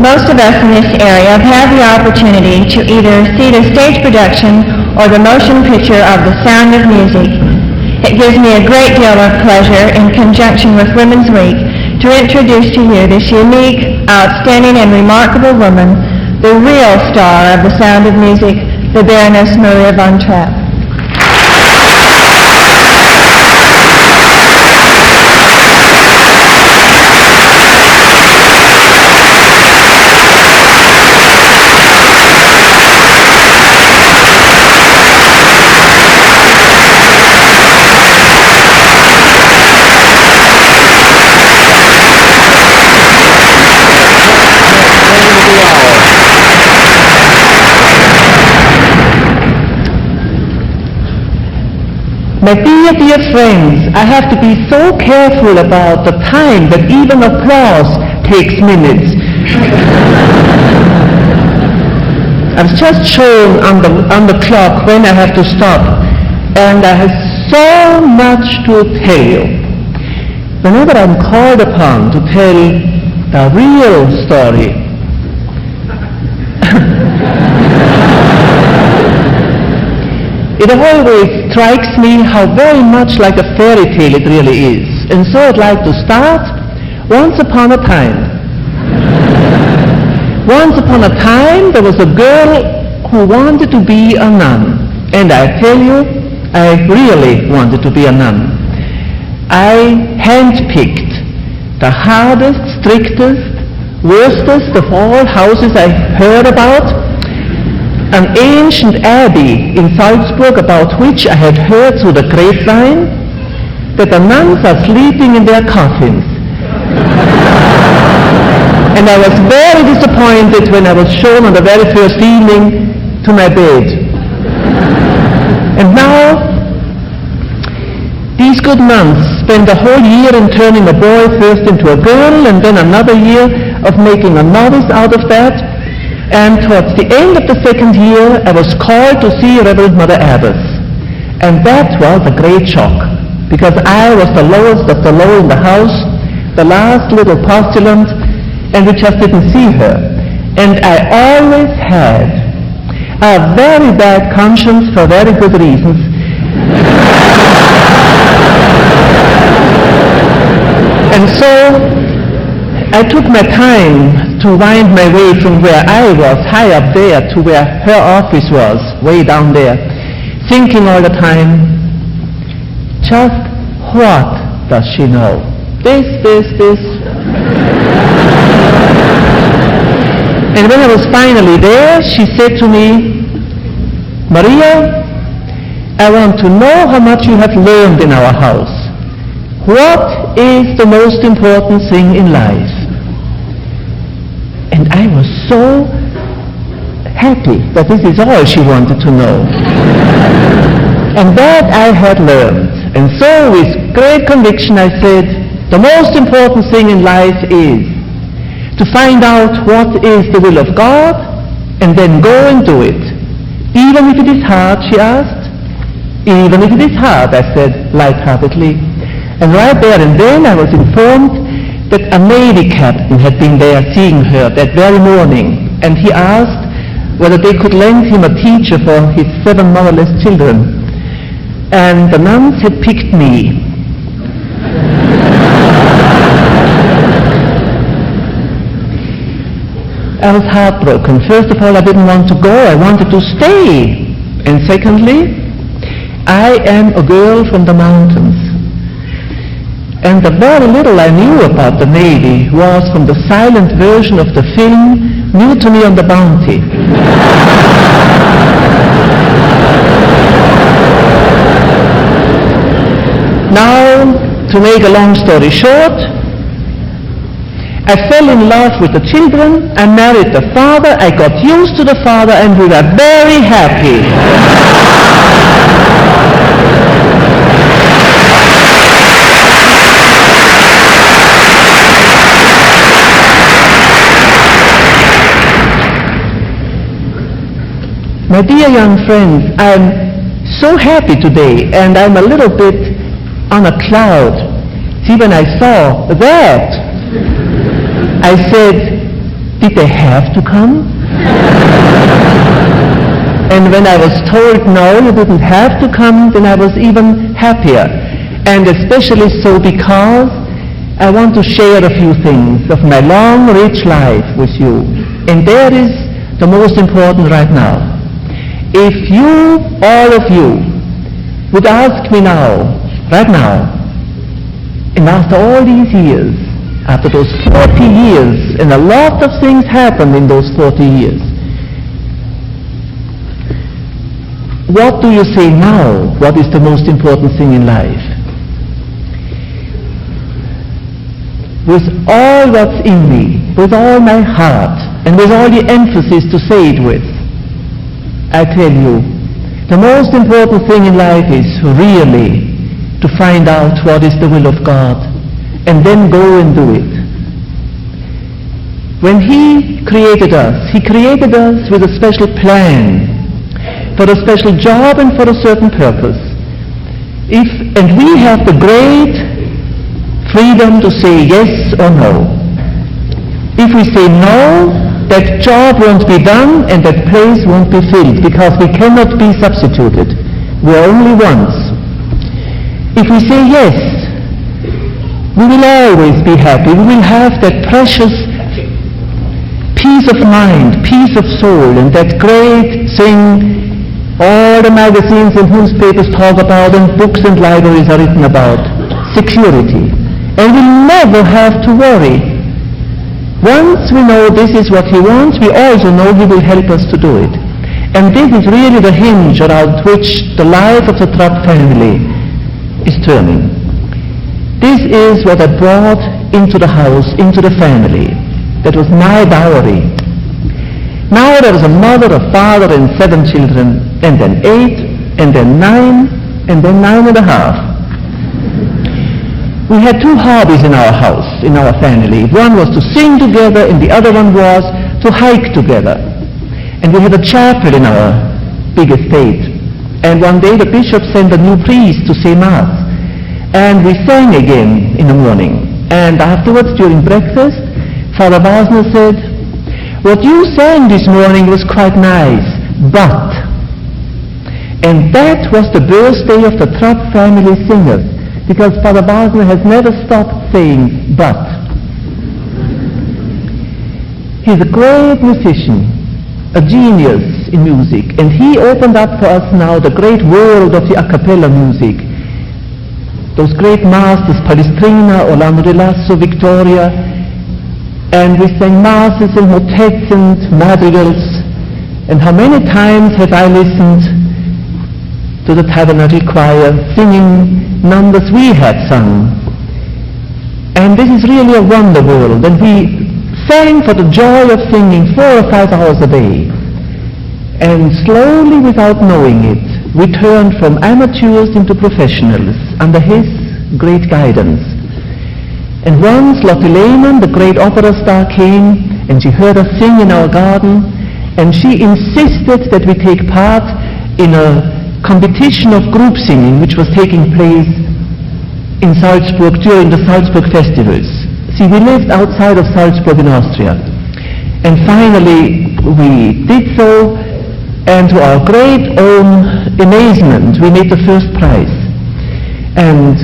Most of us in this area have had the opportunity to either see the stage production or the motion picture of The Sound of Music. It gives me a great deal of pleasure in conjunction with Women's Week to introduce to you this unique, outstanding, and remarkable woman, the real star of The Sound of Music, the Baroness Maria von Trapp. My dear friends, I have to be so careful about the time that even applause takes minutes. I've just shown on the clock when I have to stop, and I have so much to tell you. Whenever I'm called upon to tell the real story, it always strikes me how very much like a fairy tale it really is. And so I'd like to start. Once upon a time. Once upon a time there was a girl who wanted to be a nun. And I tell you, I really wanted to be a nun. I handpicked the hardest, strictest, worstest of all houses I heard about, an ancient abbey in Salzburg about which I had heard through the grapevine that the nuns are sleeping in their coffins. And I was very disappointed when I was shown on the very first evening to my bed. And now, these good nuns spend a whole year in turning a boy first into a girl, and then another year of making a novice out of that. And towards the end of the second year, I was called to see Reverend Mother Abbess. And that was a great shock, because I was the lowest of the low in the house, the last little postulant, and we just didn't see her. And I always had a very bad conscience for very good reasons. And so I took my time to wind my way from where I was, high up there, to where her office was, way down there, thinking all the time, just what does she know? This. And when I was finally there, she said to me, Maria, I want to know how much you have learned in our house. What is the most important thing in life? And I was so happy that this is all she wanted to know. And that I had learned. And so with great conviction I said, the most important thing in life is to find out what is the will of God and then go and do it. Even if it is hard, she asked. Even if it is hard, I said lightheartedly. And right there and then I was informed that a Navy captain had been there seeing her that very morning, and he asked whether they could lend him a teacher for his 7 motherless children. And the nuns had picked me. I was heartbroken. First of all, I didn't want to go. I wanted to stay. And secondly, I am a girl from the mountains. And the very little I knew about the Navy was from the silent version of the film Mutiny on the Bounty. Now, to make a long story short, I fell in love with the children, I married the father, I got used to the father, and we were very happy. My dear young friends, I'm so happy today, and I'm a little bit on a cloud. See, when I saw that, I said, Did they have to come? And when I was told, no, you didn't have to come, then I was even happier. And especially so because I want to share a few things of my long, rich life with you. And there is the most important right now. If you, all of you, would ask me now, right now, and after all these years, after those 40 years, and a lot of things happened in those 40 years, what do you say now? What is the most important thing in life? With all that's in me, with all my heart, and with all the emphasis to say it with, I tell you, the most important thing in life is really to find out what is the will of God, and then go and do it. When He created us with a special plan, for a special job and for a certain purpose. And we have the great freedom to say yes or no. If we say no, that job won't be done and that place won't be filled, because we cannot be substituted. We are only once. If we say yes, we will always be happy. We will have that precious peace of mind, peace of soul, and that great thing all the magazines and newspapers talk about, and books and libraries are written about, security. And we'll never have to worry. Once we know this is what He wants, we also know He will help us to do it. And this is really the hinge around which the life of the Trapp family is turning. This is what I brought into the house, into the family. That was my dowry. Now there is a mother, a father, and 7 children, and then 8, and then 9, and then 9.5. We had 2 hobbies in our house, in our family. One was to sing together, and the other one was to hike together. And we had a chapel in our big estate. And one day the bishop sent a new priest to say Mass. And we sang again in the morning. And afterwards, during breakfast, Father Wasner said, "What you sang this morning was quite nice, but..." And that was the birthday of the Trapp family singers, because Father Wasner has never stopped saying but. He's a great musician, a genius in music, and he opened up for us now the great world of the a cappella music. Those great masters, Palestrina, Orlando de Lasso, Victoria, and we sang masses and motets and madrigals. And how many times have I listened to the tabernacle choir singing numbers we had sung. And this is really a wonder world. And we sang for the joy of singing 4 or 5 hours a day. And slowly, without knowing it, we turned from amateurs into professionals under his great guidance. And once Lotte Lehmann, the great opera star, came and she heard us sing in our garden, and she insisted that we take part in a competition of group singing which was taking place in Salzburg during the Salzburg festivals. See, we lived outside of Salzburg in Austria. And finally we did so, and to our great own amazement we made the first prize. And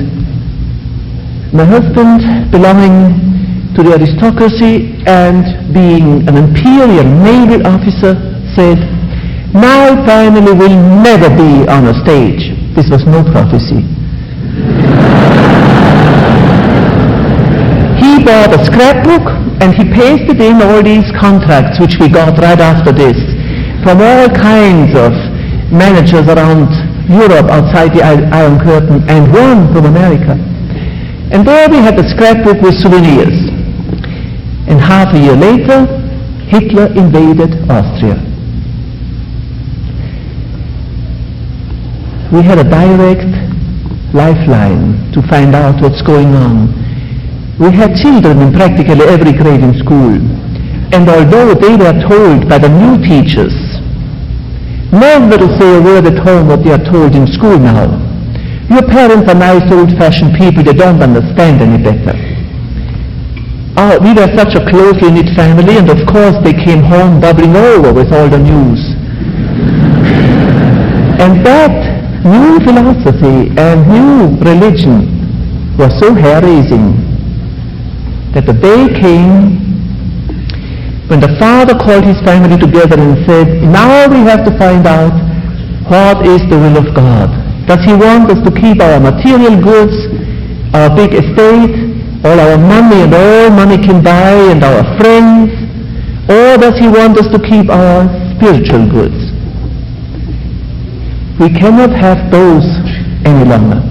my husband, belonging to the aristocracy and being an imperial naval officer, said, "My family will never be on a stage." This was no prophecy. He bought a scrapbook and he pasted in all these contracts which we got right after this from all kinds of managers around Europe outside the Iron Curtain, and one from America. And there we had a scrapbook with souvenirs. And half a year later, Hitler invaded Austria. We had a direct lifeline to find out what's going on. We had children in practically every grade in school. And although they were told by the new teachers never to say a word at home what they are told in school now, "Your parents are nice old-fashioned people, they don't understand any better." we were such a closely knit family, and of course they came home bubbling over with all the news. And that new philosophy and new religion was so hair-raising that the day came when the father called his family together and said, now we have to find out what is the will of God. Does he want us to keep our material goods, our big estate, all our money and all money can buy and our friends, or does he want us to keep our spiritual goods? We cannot have those any longer.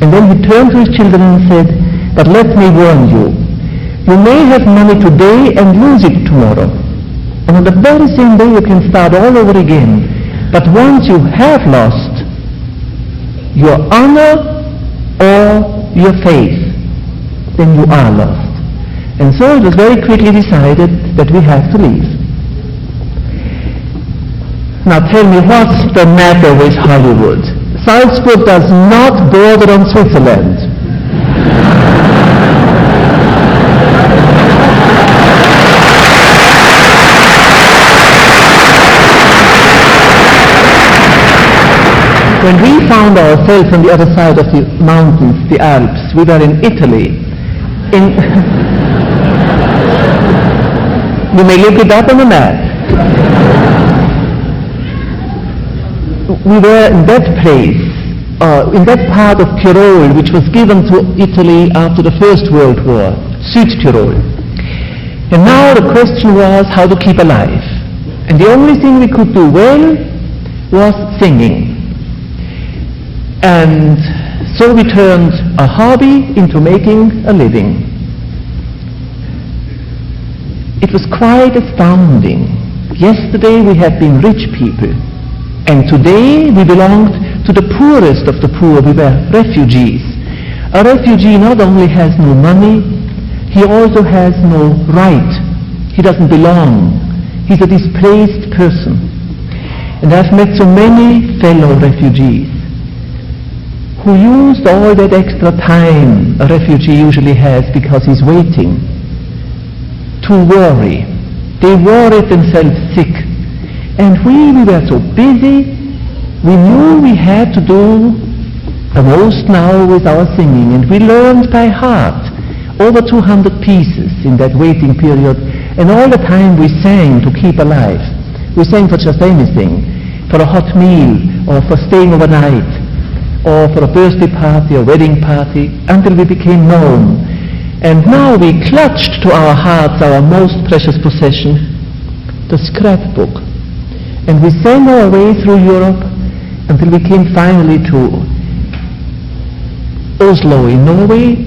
And then he turned to his children and said, but let me warn you, you may have money today and lose it tomorrow. And on the very same day you can start all over again. But once you have lost your honor or your faith, then you are lost. And so it was very quickly decided that we have to leave. Now tell me, what's the matter with Hollywood? Salzburg does not border on Switzerland. When we found ourselves on the other side of the mountains, the Alps, we were in Italy. You may look it up on the map. We were in that place, in that part of Tyrol, which was given to Italy after the First World War, Südtirol. And now the question was how to keep alive. And the only thing we could do well was singing. And so we turned a hobby into making a living. It was quite astounding. Yesterday we had been rich people, and today we belonged to the poorest of the poor. We were refugees. A refugee not only has no money, he also has no right. He doesn't belong. He's a displaced person. And I've met so many fellow refugees who used all that extra time a refugee usually has because he's waiting to worry. They worried themselves sick. And we were so busy, we knew we had to do the most now with our singing, and we learned by heart over 200 pieces in that waiting period, and all the time we sang to keep alive. We sang for just anything, for a hot meal, or for staying overnight, or for a birthday party or wedding party, until we became known. And now we clutched to our hearts our most precious possession, the scrapbook. And we sang our way through Europe until we came finally to Oslo in Norway,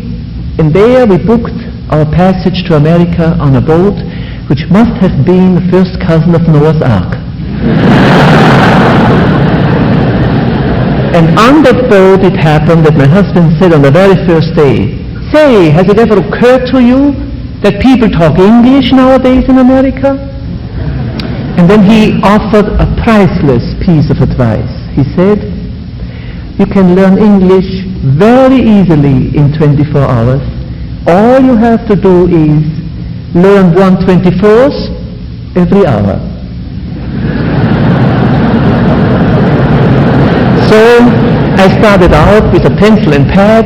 and there we booked our passage to America on a boat which must have been the first cousin of Noah's Ark. And on that boat it happened that my husband said on the very first day, "Say, has it ever occurred to you that people talk English nowadays in America?" And then he offered a priceless piece of advice. He said, "You can learn English very easily in 24 hours. All you have to do is learn 1/24th every hour." So I started out with a pencil and pad,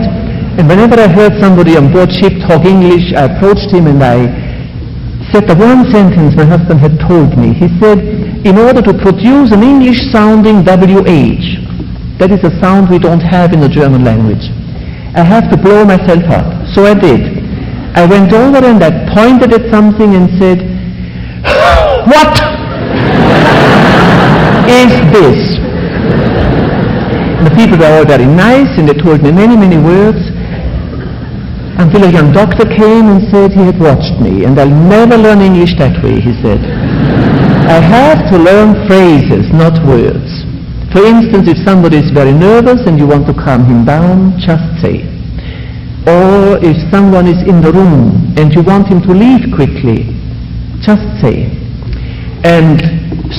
and whenever I heard somebody on board ship talk English, I approached him and I said the one sentence my husband had told me. He said, "In order to produce an English-sounding WH, that is a sound we don't have in the German language, I have to blow myself up." So I did. I went over and I pointed at something and said, "What is this?" The people were all very nice and they told me many, many words, until a young doctor came and said he had watched me, and I'll never learn English that way, he said. I have to learn phrases, not words. For instance, if somebody is very nervous and you want to calm him down, just say. Or if someone is in the room and you want him to leave quickly, just say. And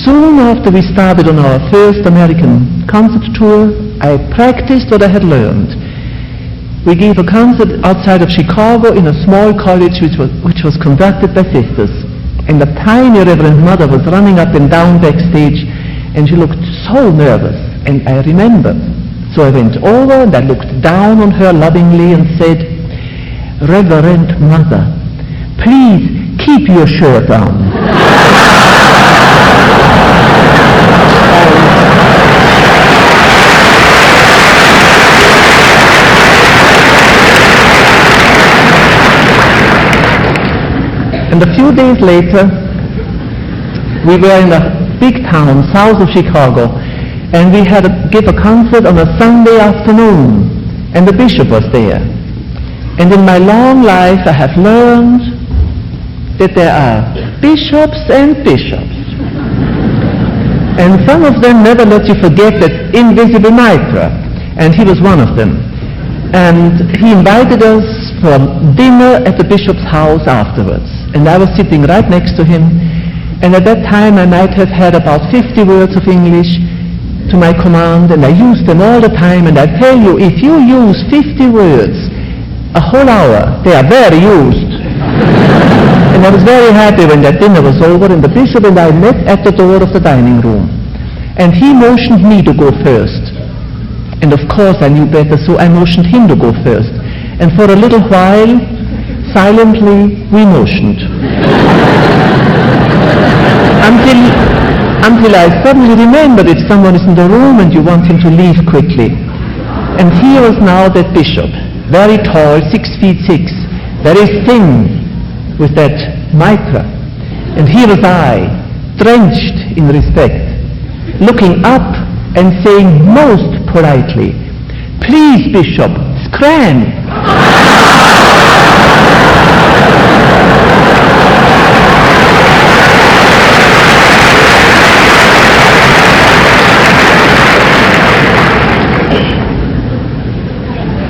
soon after we started on our first American concert tour, I practiced what I had learned. we gave a concert outside of Chicago in a small college which was conducted by sisters. And the tiny Reverend Mother was running up and down backstage, and she looked so nervous. And I remembered. So I went over and I looked down on her lovingly and said, "Reverend Mother, please keep your shirt on." And a few days later, we were in a big town south of Chicago, and we had to give a concert on a Sunday afternoon, and the bishop was there. And in my long life, I have learned that there are bishops and bishops. And some of them never let you forget that invisible Mitra, and he was one of them. And he invited us for dinner at the bishop's house afterwards. And I was sitting right next to him, and at that time I might have had about 50 words of English to my command, and I used them all the time. And I tell you, if you use 50 words a whole hour, they are very used. And I was very happy when that dinner was over, and the bishop and I met at the door of the dining room. And he motioned me to go first. And of course I knew better, so I motioned him to go first. And for a little while, silently, we motioned. Until I suddenly remembered if someone is in the room and you want him to leave quickly. And here was now that bishop, very tall, 6'6", very thin, with that mitra. And here was I, drenched in respect, looking up and saying most politely, "Please, Bishop, scram."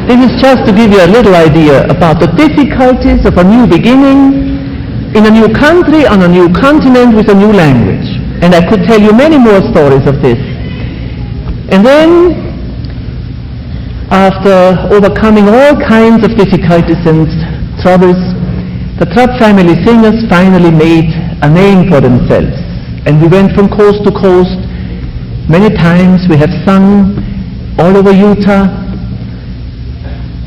This is just to give you a little idea about the difficulties of a new beginning in a new country, on a new continent, with a new language. And I could tell you many more stories of this. And then, after overcoming all kinds of difficulties and troubles, the Trapp family singers finally made a name for themselves. And we went from coast to coast. Many times we have sung all over Utah.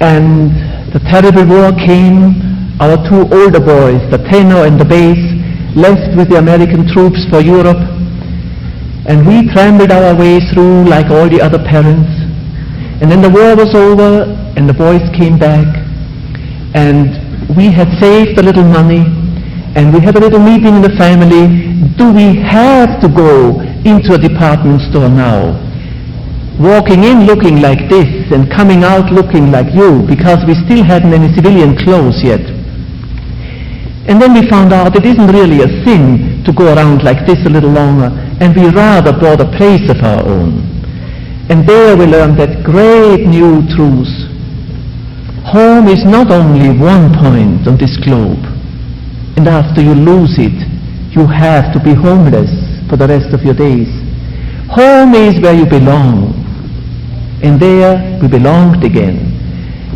And the terrible war came. Our two older boys, the tenor and the bass, left with the American troops for Europe. And we trampled our way through like all the other parents. And then the war was over, and the boys came back. And we had saved a little money, and we had a little meeting in the family. Do we have to go into a department store now? Walking in looking like this and coming out looking like you, because we still hadn't any civilian clothes yet. And then we found out it isn't really a sin to go around like this a little longer, and we rather bought a place of our own. And there we learned that great new truth. Home is not only one point on this globe, and after you lose it, you have to be homeless for the rest of your days. Home is where you belong. And there we belonged again.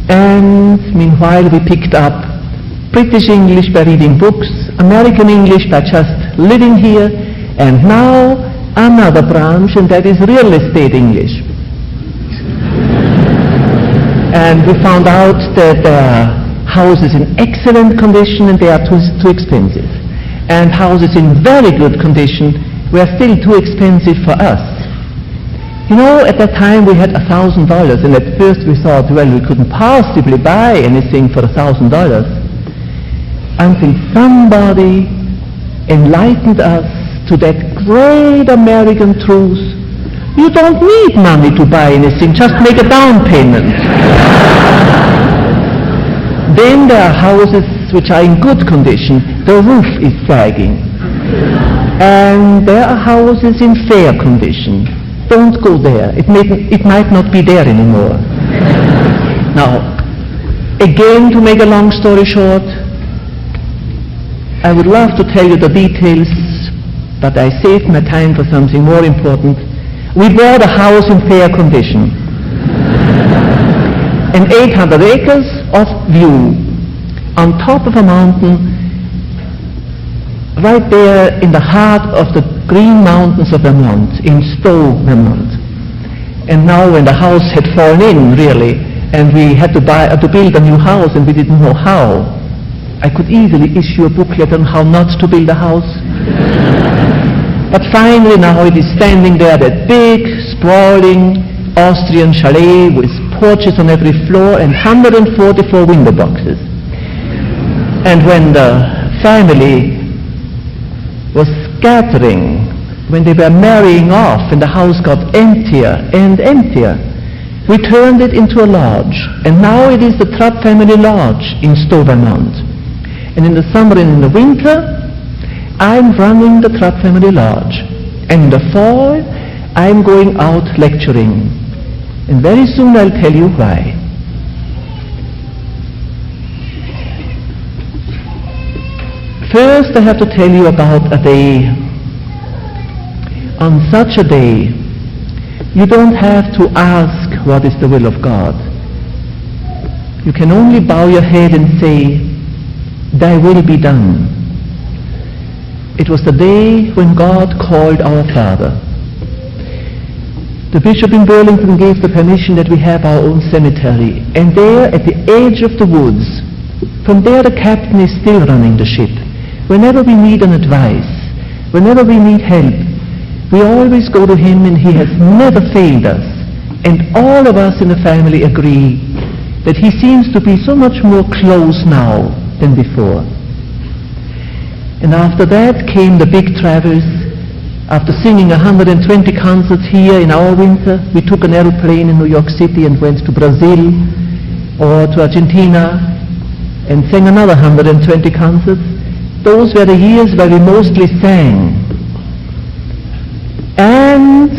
And meanwhile we picked up British English by reading books, American English by just living here, and now another branch, and that is real estate English. And we found out that there are houses in excellent condition and they are too expensive. And houses in very good condition were still too expensive for us. You know, at that time we had $1,000, and at first we thought, well, we couldn't possibly buy anything for $1,000, until somebody enlightened us to that great American truth. You don't need money to buy anything, just make a down payment. Then there are houses which are in good condition, the roof is sagging. And there are houses in fair condition. Don't go there. It might not be there anymore. Now, again, to make a long story short, I would love to tell you the details, but I saved my time for something more important. We bought a house in fair condition. and 800 acres of view on top of a mountain, right there in the heart of the Green Mountains of Vermont, in Stowe, Vermont. And now when the house had fallen in, really, and we had to build a new house, and we didn't know how, I could easily issue a booklet on how not to build a house. But finally now it is standing there, that big, sprawling Austrian chalet with porches on every floor and 144 window boxes. And when the family was scattering, when they were marrying off and the house got emptier and emptier, we turned it into a lodge. And now it is the Trapp family lodge in Stowe, Vermont. And in the summer and in the winter, I'm running the Trapp family lodge. And in the fall, I'm going out lecturing. And very soon I'll tell you why. First, I have to tell you about a day. On such a day, you don't have to ask what is the will of God. You can only bow your head and say, "Thy will be done." It was the day when God called our Father. The bishop in Burlington gave the permission that we have our own cemetery. And there, at the edge of the woods, from there the captain is still running the ship. Whenever we need an advice, whenever we need help, we always go to him, and he has never failed us. And all of us in the family agree that he seems to be so much more close now than before. And after that came the big travels. After singing 120 concerts here in our winter, we took an airplane in New York City and went to Brazil or to Argentina and sang another 120 concerts. Those were the years where we mostly sang. And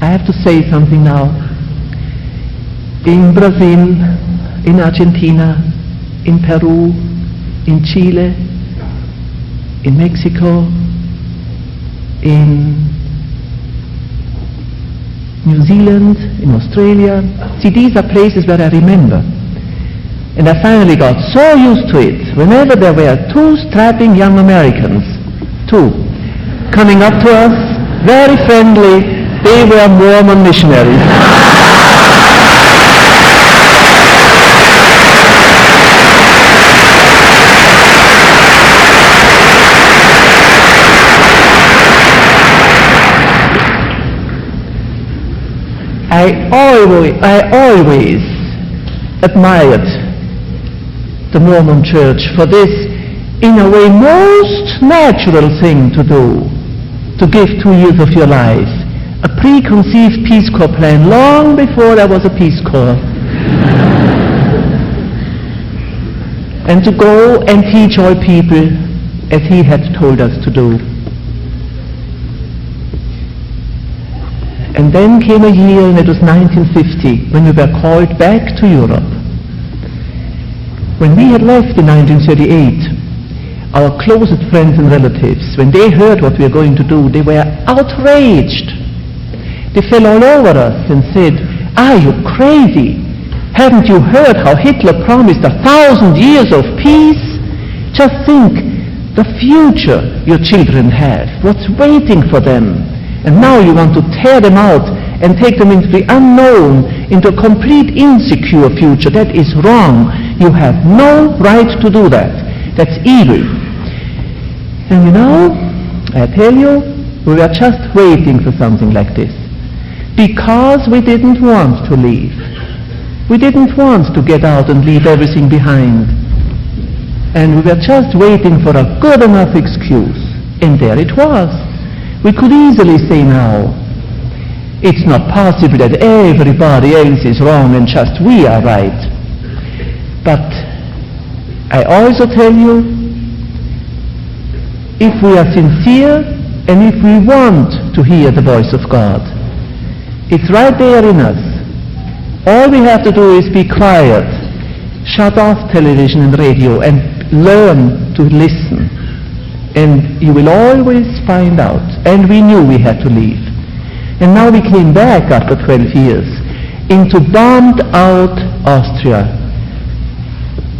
I have to say something now. In Brazil, in Argentina, in Peru, in Chile, in Mexico, in New Zealand, in Australia. See, these are places where I remember. And I finally got so used to it. Whenever there were two strapping young Americans, coming up to us, very friendly, they were Mormon missionaries. I always admired the Mormon Church for this, in a way, most natural thing to do, to give 2 years of your life, a preconceived Peace Corps plan, long before there was a Peace Corps, and to go and teach all people as he had told us to do. And then came a year, and it was 1950, when we were called back to Europe. When we had left in 1938, our closest friends and relatives, when they heard what we were going to do, they were outraged. They fell all over us and said, "Are you crazy? Haven't you heard how Hitler promised 1,000 years of peace? Just think, the future your children have, what's waiting for them. And now you want to tear them out and take them into the unknown, into a complete insecure future. That is wrong. You have no right to do that. That's evil." And you know, I tell you, we were just waiting for something like this. Because we didn't want to leave. We didn't want to get out and leave everything behind. And we were just waiting for a good enough excuse. And there it was. We could easily say now, it's not possible that everybody else is wrong and just we are right. But I also tell you, if we are sincere and if we want to hear the voice of God, it's right there in us. All we have to do is be quiet, shut off television and radio, and learn to listen. And you will always find out. And we knew we had to leave. And now we came back after 12 years. into bombed out Austria.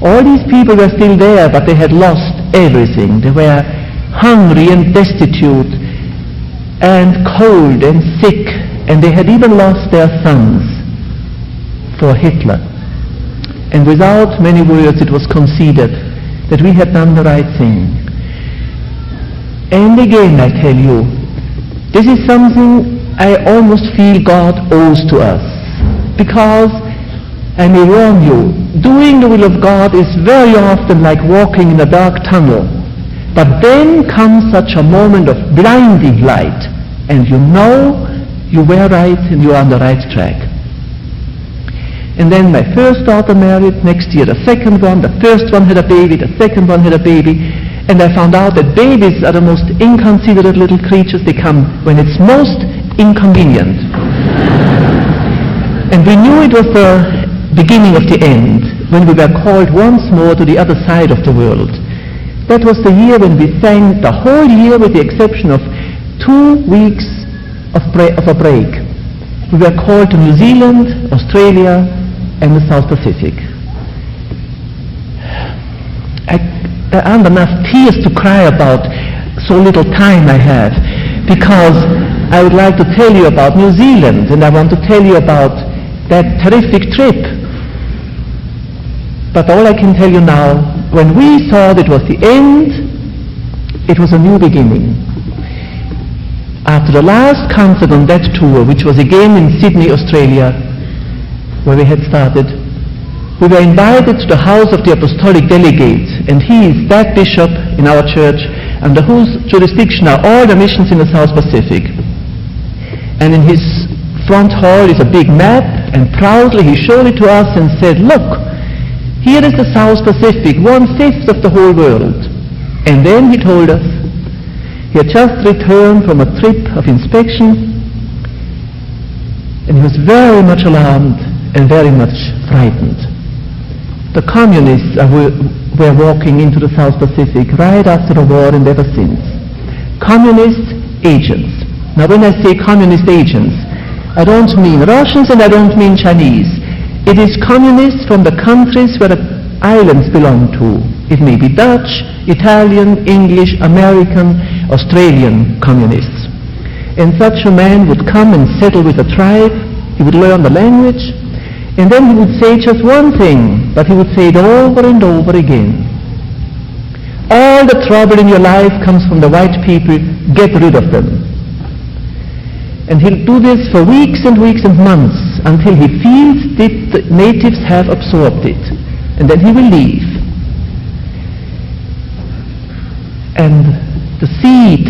All these people were still there, but they had lost everything. They were hungry and destitute and cold and sick, and they had even lost their sons for Hitler. And without many words it was conceded that we had done the right thing. And again I tell you, this is something I almost feel God owes to us, because I may warn you, doing the will of God is very often like walking in a dark tunnel. But then comes such a moment of blinding light, and you know you were right and you are on the right track. And then my first daughter married, next year the second one, the first one had a baby, the second one had a baby, and I found out that babies are the most inconsiderate little creatures. They come when it's most inconvenient. And we knew it was the beginning of the end, when we were called once more to the other side of the world. That was the year when we sang the whole year, with the exception of 2 weeks of a break. We were called to New Zealand, Australia, and the South Pacific. There aren't enough tears to cry about so little time I have, because I would like to tell you about New Zealand, and I want to tell you about that terrific trip. But all I can tell you now, when we thought it was the end, it was a new beginning. After the last concert on that tour, which was again in Sydney, Australia, where we had started, we were invited to the house of the apostolic delegate, and he is that bishop in our church under whose jurisdiction are all the missions in the South Pacific. And in his front hall is a big map, and proudly he showed it to us and said, "Look, here is the South Pacific, 1/5 of the whole world." And then he told us he had just returned from a trip of inspection, and he was very much alarmed and very much frightened. The communists were walking into the South Pacific right after the war and ever since. Communist agents. Now when I say communist agents, I don't mean Russians and I don't mean Chinese. It is communists from the countries where the islands belong to. It may be Dutch, Italian, English, American, Australian communists. And such a man would come and settle with a tribe, he would learn the language, and then he would say just one thing, but he would say it over and over again. All the trouble in your life comes from the white people, get rid of them. And he'll do this for weeks and weeks and months, until he feels that the natives have absorbed it. And then he will leave. And the seed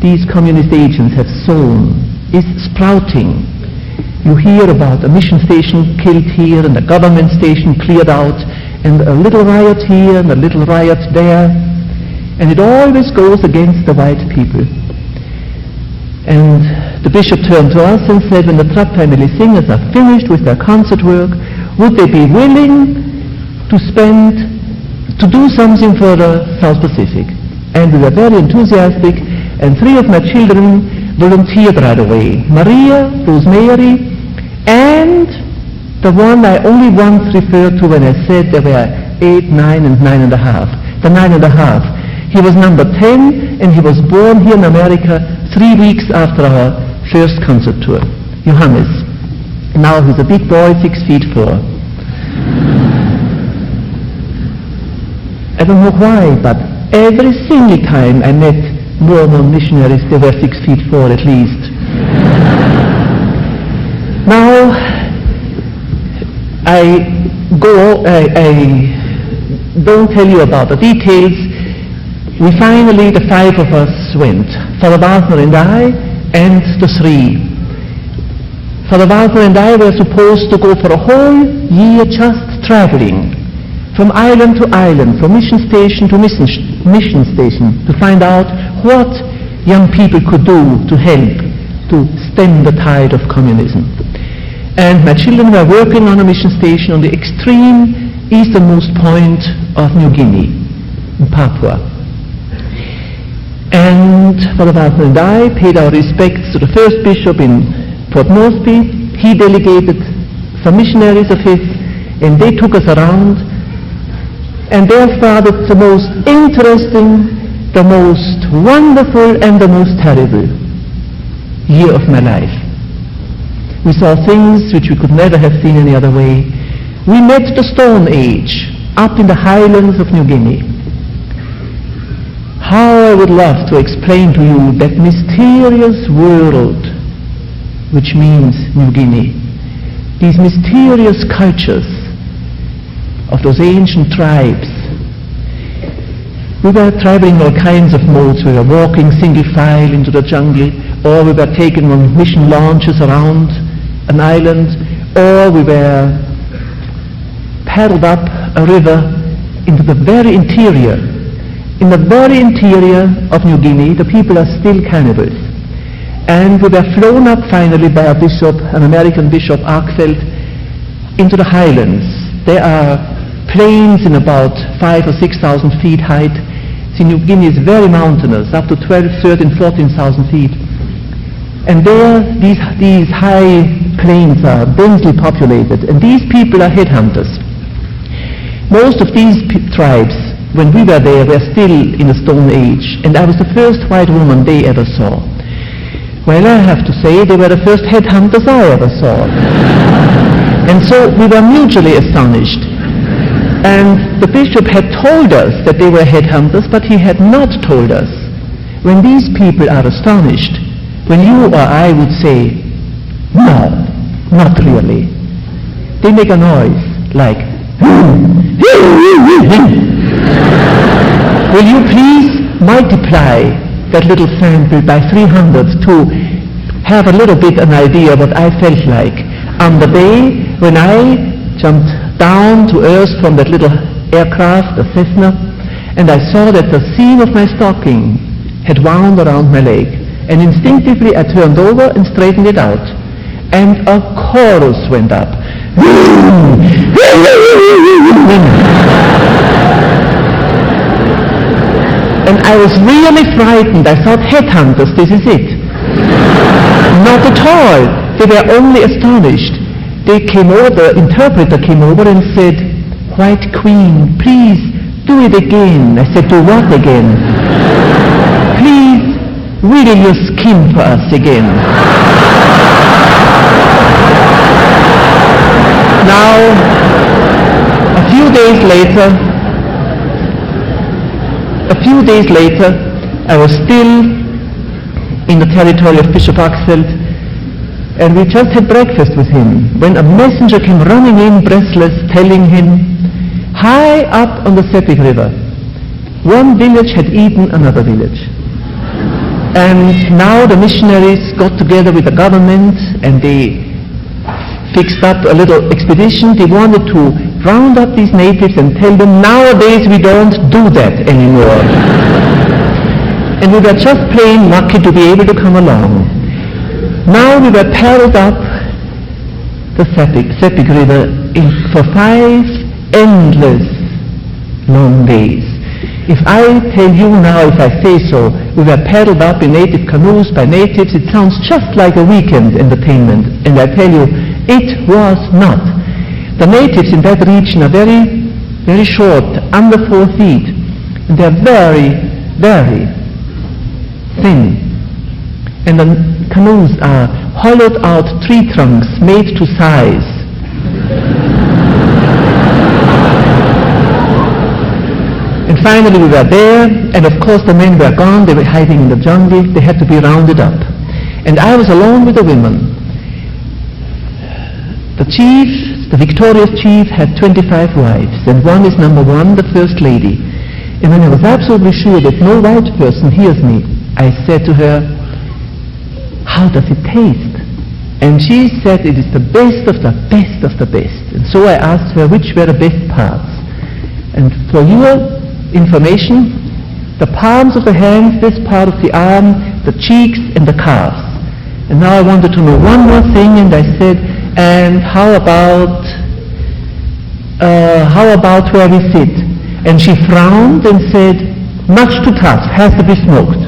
these communist agents have sown is sprouting. You hear about a mission station killed here, and a government station cleared out, and a little riot here and a little riot there. And it always goes against the white people. And the bishop turned to us and said, when the Trapp family singers are finished with their concert work, would they be willing to do something for the South Pacific? And we were very enthusiastic, and 3 of my children volunteered right away. Maria, Rosemary, and the one I only once referred to when I said there were 8, 9, and 9.5. The 9.5. He was number 10, and he was born here in America 3 weeks after our first concert tour. Johannes. Now he's a big boy, 6'4". I don't know why, but every single time I met Mormon missionaries, they were 6'4" at least. Now, I don't tell you about the details. We finally, the 5 of us went, Father Wagner and I, and the 3. Father Wagner and I were supposed to go for a whole year just traveling, from island to island, from mission station to mission station, to find out what young people could do to help to stem the tide of communism. And my children were working on a mission station on the extreme easternmost point of New Guinea, in Papua. And Father Wagner and I paid our respects to the first bishop in Port Moresby, he delegated some missionaries of his, and they took us around, and there started the most interesting, the most wonderful, and the most terrible year of my life. We saw things which we could never have seen any other way. We met the Stone Age up in the highlands of New Guinea. How I would love to explain to you that mysterious world which means New Guinea. These mysterious cultures of those ancient tribes. We were traveling all kinds of modes. We were walking single file into the jungle, or we were taken on mission launches around an island, or we were paddled up a river into the very interior. In the very interior of New Guinea, the people are still cannibals. And we were flown up finally by a bishop, an American bishop, Arkfeld, into the highlands. There are plains in about 5,000 or 6,000 feet height. See, New Guinea is very mountainous, up to 12, 13, 14,000 feet. And there, these high plains are densely populated, and these people are headhunters. Most of these tribes, when we were there, were still in the Stone Age, and I was the first white woman they ever saw. Well, I have to say, they were the first headhunters I ever saw. And so we were mutually astonished. And the bishop had told us that they were headhunters, but he had not told us, when these people are astonished, when you or I would say, no, not really, they make a noise like, will you please multiply that little sample by 300 to have a little bit an idea what I felt like on the day when I jumped down to earth from that little aircraft, the Cessna, and I saw that the seam of my stocking had wound around my leg, and instinctively I turned over and straightened it out, and a chorus went up. And I was really frightened. I thought, headhunters, this is it. Not at all. They were only astonished. They came over, the interpreter came over and said, White Queen, please do it again. I said, do what again? Please wiggle your skin for us again. Now, a few days later, I was still in the territory of Bishop Axfeld, and we just had breakfast with him when a messenger came running in, breathless, telling him, high up on the Sepik River, one village had eaten another village. And now the missionaries got together with the government, and they fixed up a little expedition. They wanted to round up these natives and tell them, nowadays we don't do that anymore. And we were just plain lucky to be able to come along. Now we were paddled up the Sepik River for 5 endless long days. If I tell you now, if I say so, we were paddled up in native canoes by natives, it sounds just like a weekend entertainment. And I tell you, it was not. The natives in that region are very, very short, under 4 feet, and they're very, very thin. And the canoes are hollowed out tree trunks made to size. And finally we were there, and of course the men were gone, they were hiding in the jungle, they had to be rounded up. And I was alone with the women. The chief, the victorious chief, had 25 wives, and one is number 1, the first lady. And when I was absolutely sure that no white person hears me, I said to her, how does it taste? And she said, it is the best of the best of the best. And so I asked her which were the best parts. And for your information, the palms of the hands, this part of the arm, the cheeks, and the calves. And now I wanted to know one more thing, and I said, and how about where we sit? And she frowned and said, much too tough, has to be smoked.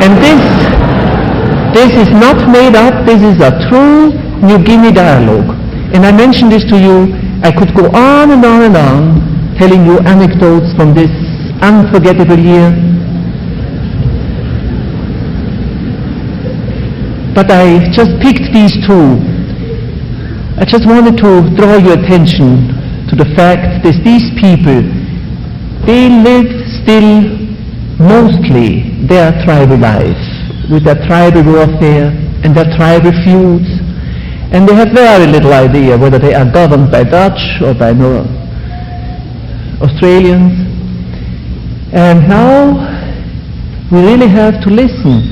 And This is not made up, this is a true New Guinea dialogue. And I mentioned this to you, I could go on and on and on, telling you anecdotes from this unforgettable year. But I just picked these two. I just wanted to draw your attention to the fact that these people, they live still mostly their tribal life, with their tribal warfare and their tribal feuds, and they have very little idea whether they are governed by Dutch or by Australians. And now we really have to listen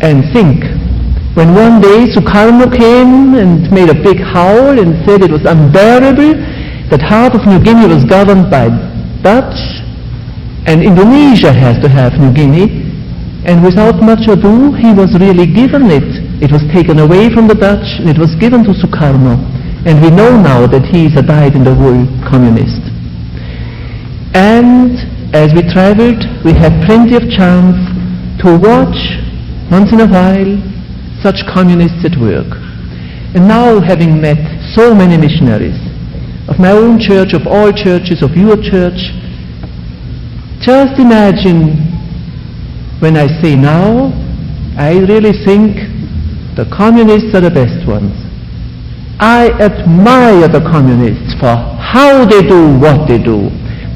and think. When one day Sukarno came and made a big howl and said it was unbearable that half of New Guinea was governed by Dutch and Indonesia has to have New Guinea, and without much ado he was really given it. It was taken away from the Dutch and it was given to Sukarno, and we know now that he is a dyed-in-the-wool communist. And as we traveled, we had plenty of chance to watch once in a while such communists at work. And now, having met so many missionaries of my own church, of all churches, of your church, just imagine, when I say now, I really think the communists are the best ones. I admire the communists for how they do what they do.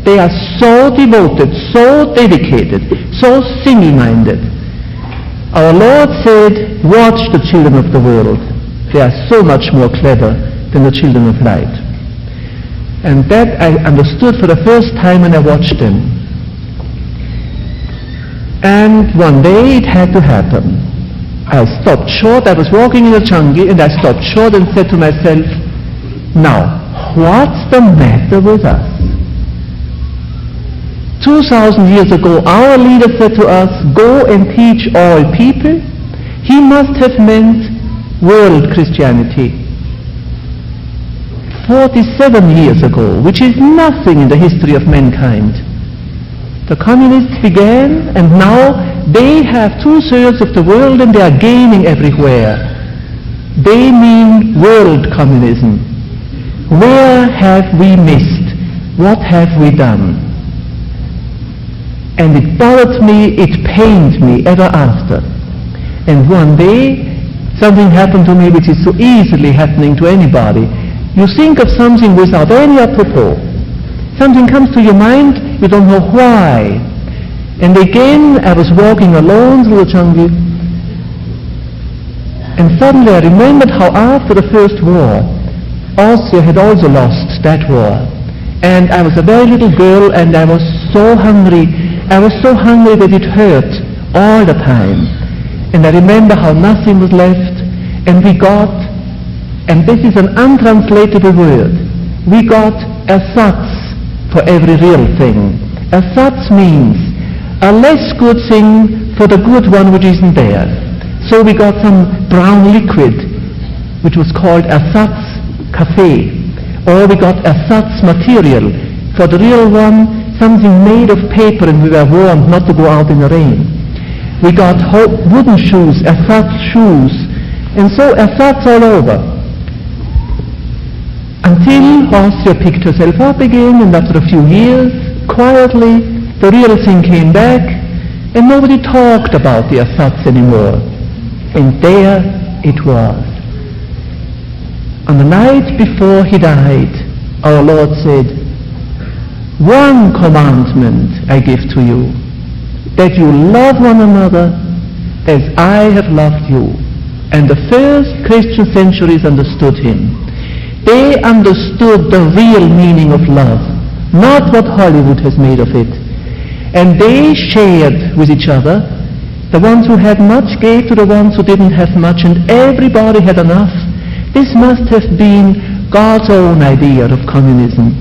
They are so devoted, so dedicated, so single-minded. Our Lord said, watch the children of the world. They are so much more clever than the children of light. And that I understood for the first time when I watched them. And one day it had to happen. I stopped short, I was walking in the jungle, and I stopped short and said to myself, now, what's the matter with us? 2,000 years ago, our leader said to us, go and teach all people. He must have meant world Christianity. 47 years ago, which is nothing in the history of mankind. The communists began, and now they have 2/3 of the world and they are gaining everywhere. They mean world communism. Where have we missed? What have we done? And it bothered me, it pained me ever after. And one day, something happened to me which is so easily happening to anybody. You think of something without any apropos. Something comes to your mind, you don't know why. And again, I was walking alone through the jungle, and suddenly I remembered how after the First War, Austria had also lost that war. And I was a very little girl, and I was so hungry. I was so hungry that it hurt all the time. And I remember how nothing was left, and we got, and this is an untranslatable word, we got ersatz for every real thing. Ersatz means a less good thing for the good one which isn't there. So we got some brown liquid, which was called ersatz cafe, or we got ersatz material for the real one, something made of paper, and we were warned not to go out in the rain. We got wooden shoes, ersatz shoes, and so ersatz all over. Until Austria picked herself up again, and after a few years, quietly, the real thing came back, and nobody talked about the ersatz anymore. And there it was. On the night before he died, our Lord said, one commandment I give to you, that you love one another as I have loved you. And the first Christian centuries understood him. They understood the real meaning of love, not what Hollywood has made of it. And they shared with each other. The ones who had much gave to the ones who didn't have much, and everybody had enough. This must have been God's own idea of communism.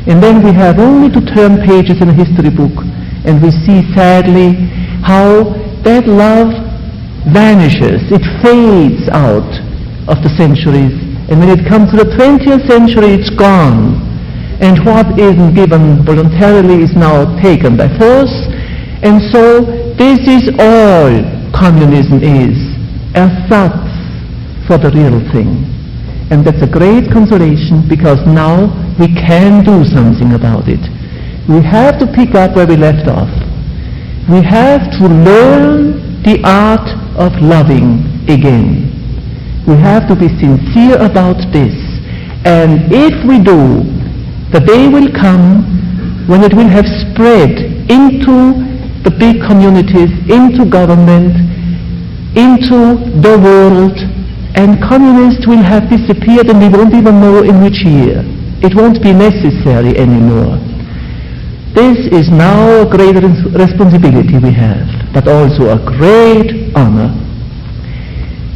And then we have only to turn pages in a history book, and we see sadly how that love vanishes. It fades out of the centuries. And when it comes to the 20th century, it's gone. And what isn't given voluntarily is now taken by force. And so this is all communism is ersatz for the real thing. And that's a great consolation, because now we can do something about it. We have to pick up where we left off. We have to learn the art of loving again. We have to be sincere about this. And if we do, the day will come when it will have spread into the big communities, into government, into the world, and communists will have disappeared and we won't even know in which year. It won't be necessary anymore. This is now a great responsibility we have, but also a great honor.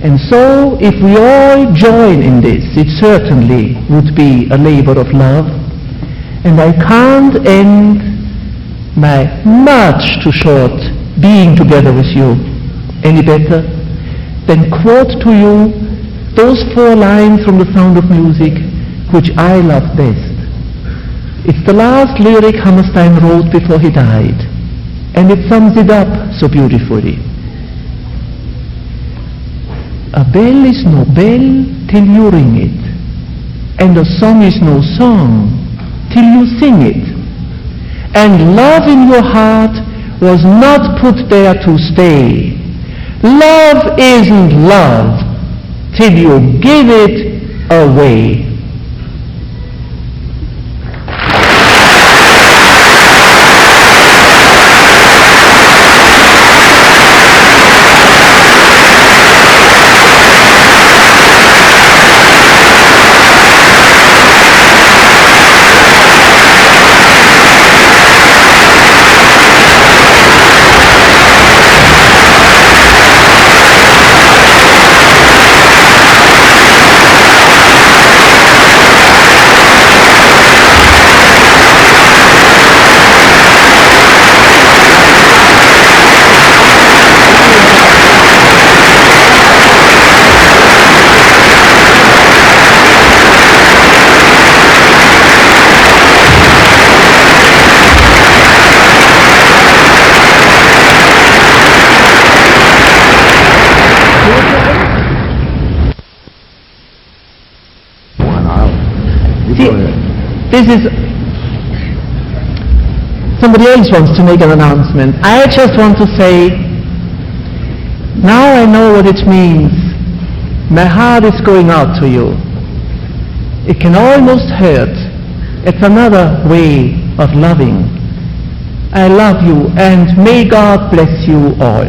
And so, if we all join in this, it certainly would be a labor of love. And I can't end my much too short being together with you any better than quote to you those 4 lines from The Sound of Music which I love best. It's the last lyric Hammerstein wrote before he died, and it sums it up so beautifully. A bell is no bell till you ring it, and a song is no song till you sing it. And love in your heart was not put there to stay. Love isn't love till you give it away. This is, somebody else wants to make an announcement. I just want to say, now I know what it means. My heart is going out to you. It can almost hurt. It's another way of loving. I love you, and may God bless you all.